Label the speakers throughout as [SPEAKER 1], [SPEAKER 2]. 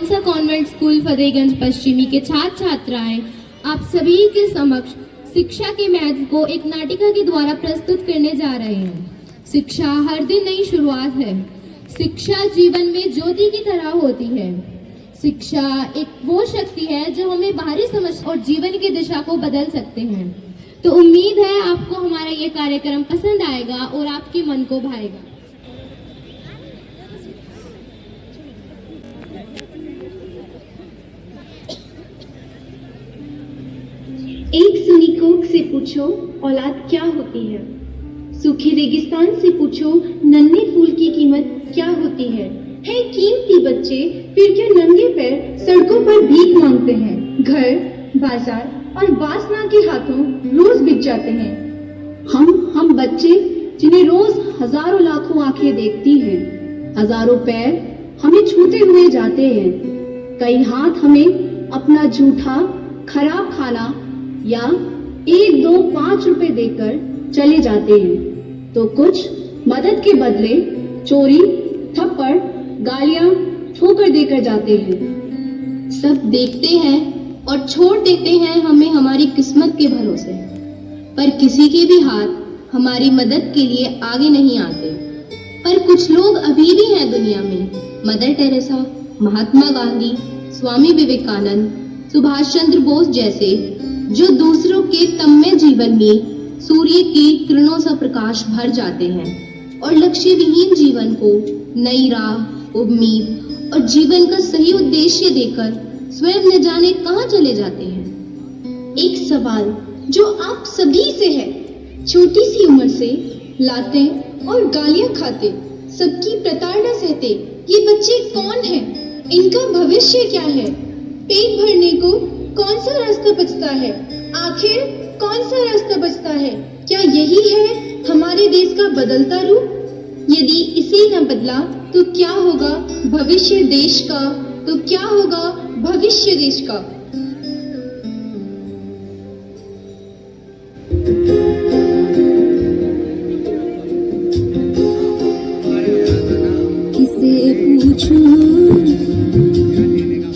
[SPEAKER 1] Khalsa convent school Fatehganj पश्चिमी के छात्र छात्राएं आप सभी के समक्ष शिक्षा के महत्व को एक नाटिका के द्वारा प्रस्तुत करने जा रहे हैं। शिक्षा हर दिन नई शुरुआत है। शिक्षा जीवन में ज्योति की तरह होती है। शिक्षा एक वो शक्ति है जो हमें बाहरी समझ और जीवन की दिशा को बदल सकते हैं। तो उम्मीद है आपको हमारा ये कार्यक्रम पसंद आएगा और आपके मन को भाएगा।
[SPEAKER 2] एक सुनी कोख से पूछो औलाद क्या होती है, सूखे रेगिस्तान से पूछो नन्हे फूल की कीमत क्या होती है कीमती बच्चे फिर क्यों नंगे पैर सड़कों पर भीख मांगते हैं। घर, बाजार और वासना के हाथों रोज बिक जाते हैं। हम बच्चे जिन्हें रोज हजारों लाखों आंखें देखती हैं, हजारों पैर हमें छूते हुए जाते हैं। कई हाथ हमें अपना झूठा खराब खाना या 1, 2, 5 रुपए देकर चले जाते हैं, तो कुछ मदद के बदले चोरी, थप्पड़, गालियां, ठोकर देकर जाते हैं।
[SPEAKER 1] सब देखते हैं और छोड़ देते हैं हमें हमारी किस्मत के भरोसे, पर किसी के भी हाथ हमारी मदद के लिए आगे नहीं आते। पर कुछ लोग अभी भी हैं दुनिया में, मदर टेरेसा, महात्मा गांधी, स्वामी विवेकानंद, सुभाष चंद्र बोस जैसे, जो दूसरों के तम्य जीवन में सूर्य की किरणों सा प्रकाश भर जाते हैं और लक्ष्य विहीन जीवन को नई राह, उम्मीद और जीवन का सही उद्देश्य देकर स्वयं न जाने कहां चले जाते हैं।
[SPEAKER 2] एक सवाल जो आप सभी से है, छोटी सी उम्र से लाते और गालियां खाते, सबकी प्रताड़ना सहते, ये बच्चे कौन हैं? इनका भविष्य क्या है? पेट भरने को कौन सा रास्ता बचता है? आखिर कौन सा रास्ता बचता है? क्या यही है हमारे देश का बदलता रूप? यदि इसे न बदला तो क्या होगा भविष्य देश का? तो क्या होगा भविष्य देश का?
[SPEAKER 1] किसे पूछूं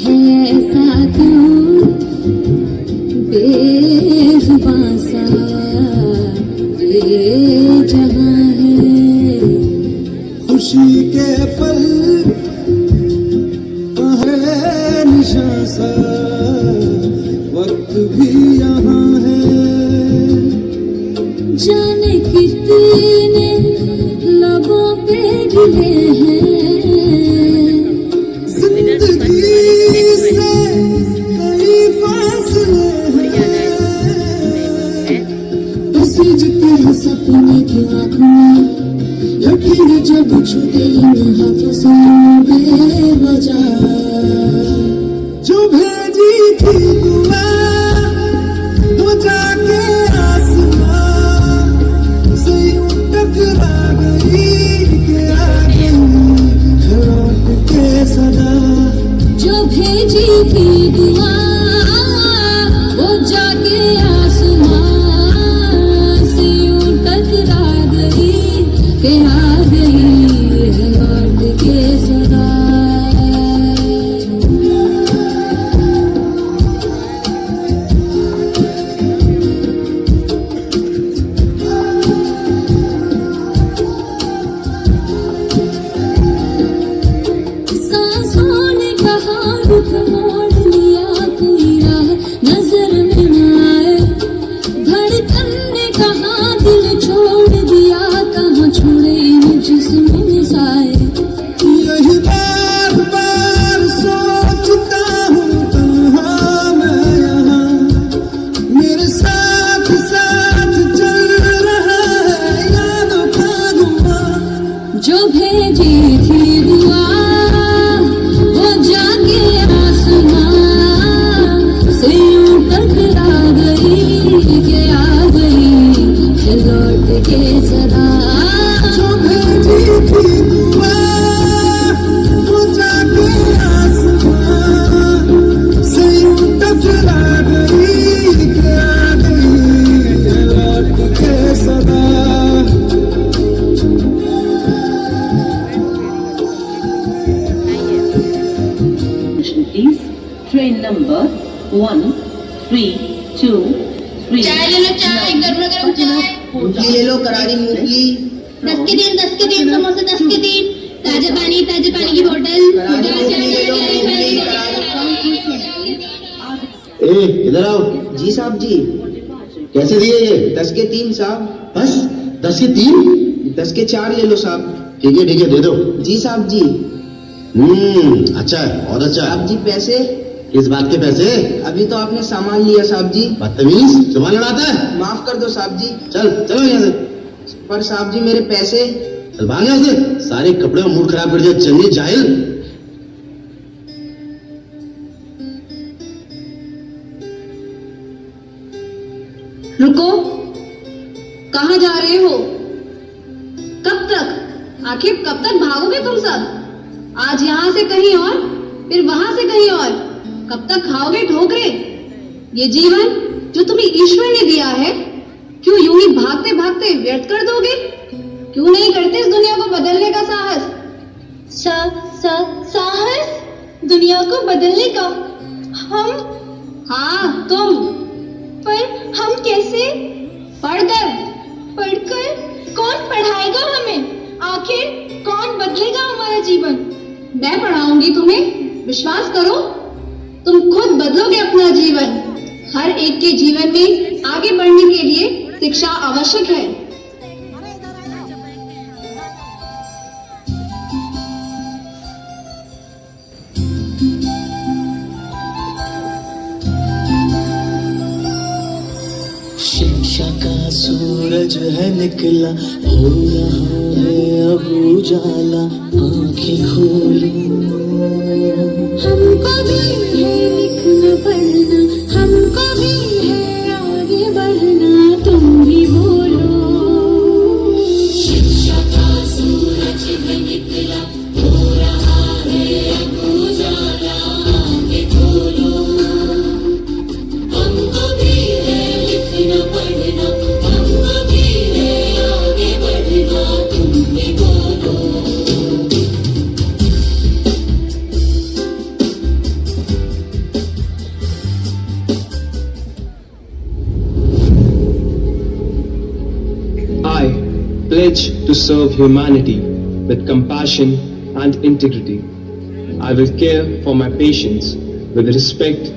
[SPEAKER 1] है ऐसा क्यों बेजुबां सा ये जहां है।
[SPEAKER 3] खुशी के पल है निशान सा, वक्त भी यहाँ है।
[SPEAKER 1] जाने कितने लबों पे गिले हैं,
[SPEAKER 3] जिंदगी से कई फासले हैं।
[SPEAKER 1] उसी जितने सपने की आंखों में लखेंगे जब छूटे इन हाथों से बेवजह।
[SPEAKER 3] जो भेजी थी दुआ वो जाके आसमां से यूं टकरा गई कि आ गई लौट के सदा।
[SPEAKER 1] जो भेजी थी दुआ वो जाके आसमां से यूं टकरा गई कि आ गई है लौट के सदा।
[SPEAKER 4] is train number 1323.
[SPEAKER 1] चाय ले लो, चाय गरम गरम चाय।
[SPEAKER 5] मूंगफली ले लो, करारी मूंगफली।
[SPEAKER 1] 10 के 3 समोसे, 10 के 3 ताजा पानी की बोतल।
[SPEAKER 6] ए, इधर आओ।
[SPEAKER 5] जी साहब जी।
[SPEAKER 6] कैसे दिए ये?
[SPEAKER 5] 10 के 3 साहब।
[SPEAKER 6] बस 10 के 3?
[SPEAKER 5] 10 के 4 ले लो साहब।
[SPEAKER 6] ठीक है दे दो।
[SPEAKER 5] जी साहब जी।
[SPEAKER 6] अच्छा है, बहुत अच्छा
[SPEAKER 5] साहब
[SPEAKER 6] है।
[SPEAKER 5] जी पैसे?
[SPEAKER 6] किस बात के पैसे?
[SPEAKER 5] अभी तो आपने सामान लिया साहब जी।
[SPEAKER 6] बदतमीज, जुबान लड़ाता है।
[SPEAKER 5] माफ कर दो साहब जी।
[SPEAKER 6] चलो यहाँ से।
[SPEAKER 5] पर साहब जी मेरे पैसे?
[SPEAKER 6] चल भाग यहाँ से, सारे कपड़े और मूड खराब कर दिया चंगी जाहिल।
[SPEAKER 1] रुको, कहाँ जा रहे हो? कब तक? आखिर कब तक भागोगे तुम सब? आज यहाँ से कहीं और, फिर वहां से कहीं और। कब तक खाओगे ठोकरे? ये जीवन जो तुम्हें ईश्वर ने दिया है, क्यों यूं ही भागते भागते व्यर्थ कर दोगे? क्यों नहीं करते इस दुनिया को बदलने का साहस? साहस? दुनिया को बदलने का? हम? हाँ तुम। पर हम कैसे? पढ़कर। कौन पढ़ाएगा हमें? आखिर कौन बदलेगा हमारा जीवन? मैं पढ़ाऊंगी तुम्हें, विश्वास करो। तुम खुद बदलोगे अपना जीवन। हर एक के जीवन में आगे बढ़ने के लिए शिक्षा आवश्यक है।
[SPEAKER 3] शिक्षा का सूरज है निकला, हो रहा है अब उजाला, आंखें खोलो।
[SPEAKER 2] हमको भी है लिखना पढ़ना, हमको भी है आगे बढ़ना, तुम भी बोलो। शिक्षा का सूरज है निकला, हो रहा है अब उजाला, आंखें खोलो। हमको भी है लिखना पढ़ना, हमको भी है आगे बढ़ना, तुम भी बोलो।
[SPEAKER 7] I pledge to serve humanity with compassion and integrity. I will care for my patients with respect,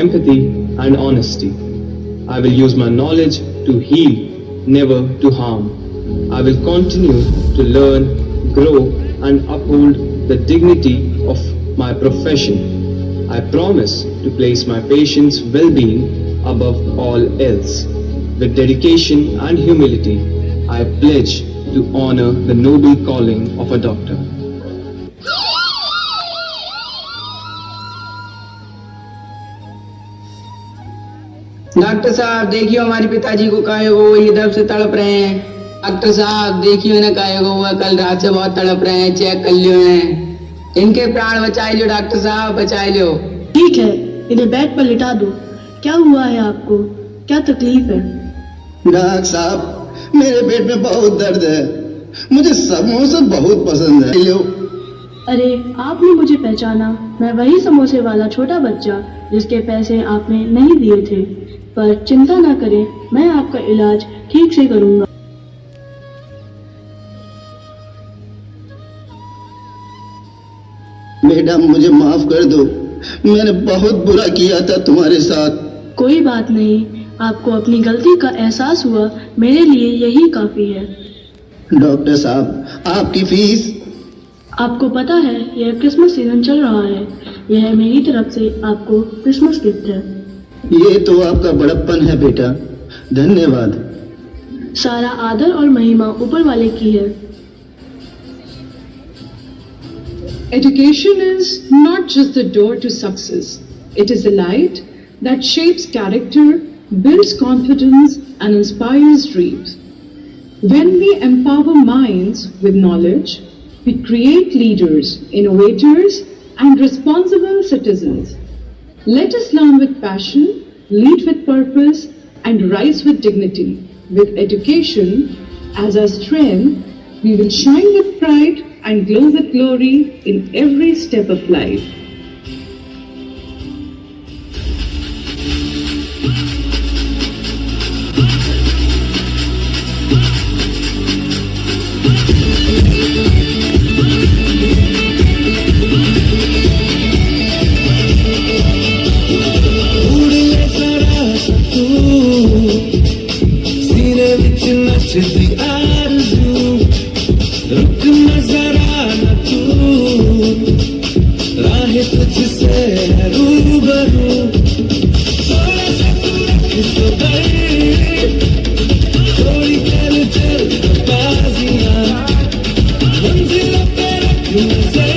[SPEAKER 7] empathy, and honesty. I will use my knowledge to heal, never to harm. I will continue to learn, grow, and uphold the dignity of my profession. I promise to place my patients' well-being above all else. With dedication and humility, I pledge to honor the noble calling of a doctor.
[SPEAKER 5] Doctor साहब देखिए हमारे पिताजी को काहे को इधर से तड़प रहे हैं। डॉक्टर साहब देखिए ना काहे को हुआ, कल रात से बहुत तड़प रहे हैं, चेक कर लियो हैं। इनके प्राण बचा लियो डॉक्टर साहब, बचा लियो।
[SPEAKER 8] ठीक है, इन्हें बेड पर लिटा दो। क्या हुआ है आपको? क्या तकलीफ है?
[SPEAKER 6] डॉक्टर साहब मेरे पेट में बहुत दर्द है, मुझे समोसे बहुत पसंद है। लो।
[SPEAKER 8] अरे आपने मुझे पहचाना, मैं वही समोसे वाला छोटा बच्चा जिसके पैसे आपने नहीं दिए थे। पर चिंता ना करें, मैं आपका इलाज ठीक से करूंगा।
[SPEAKER 6] मैडम मुझे माफ कर दो, मैंने बहुत बुरा किया था तुम्हारे साथ।
[SPEAKER 8] कोई बात नहीं, आपको अपनी गलती का एहसास हुआ, मेरे लिए यही काफी है।
[SPEAKER 6] डॉक्टर साहब आपकी फीस?
[SPEAKER 8] आपको पता है यह क्रिसमस सीजन चल रहा है, यह मेरी तरफ से आपको क्रिसमस गिफ्ट है।
[SPEAKER 6] ये तो आपका बड़प्पन है बेटा, धन्यवाद।
[SPEAKER 8] सारा आदर और महिमा ऊपर वाले की है।
[SPEAKER 9] Education is not just the door to success. It is a light that shapes character, builds confidence, and inspires dreams. When we empower minds with knowledge, we create leaders, innovators, and responsible citizens. Let us learn with passion, lead with purpose, and rise with dignity. With education as our strength, we will shine with pride and glow with glory in every step of life.
[SPEAKER 3] है रूबरू, थोड़ा सा तू रख सबर, थोड़ी कर चल बाजियां, मंजिलों पे रख नजर,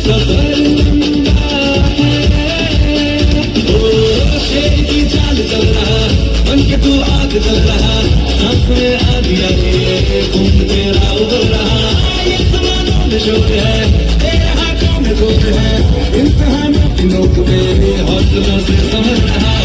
[SPEAKER 3] सफर लंबा है। ओ शेर की चाल चल रहा, बन के तू आग चल रहा, सांस में आ दिया ये खून तेरा उबल रहा। ये समानों में शोर है, तेरे हाथों में जोर है, इम्तिहानों की नोक पे हौसलों से समझ रहा।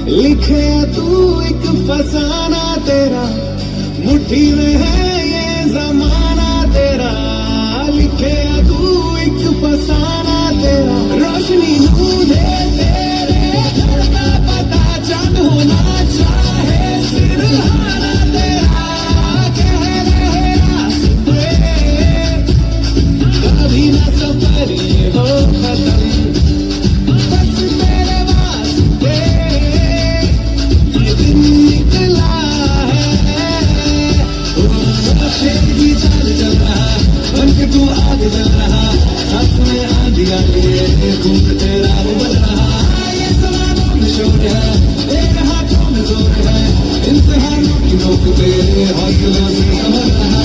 [SPEAKER 3] लिखे तू एक फसाना तेरा, मुट्ठी में है ये जमाना तेरा, लिखे तू एक फसाना तेरा, रोशनी ढूंढे तेरे घर का पता, चांद होना चाहे सिरहाना तेरा, कह रहे रास्ते कभी ना सफर ये हो खत्म, बस मेरे वास्ते निकला है। शेर की चाल चल रहा, बन के तू आगे चल रहा, सांस में आ दिया ये खून तेरा उबल रहा। ये समानों में शोर है, तेरे हाथों में जोर है, इम्तिहानों की नोक पे हौसलों से संभल रहा।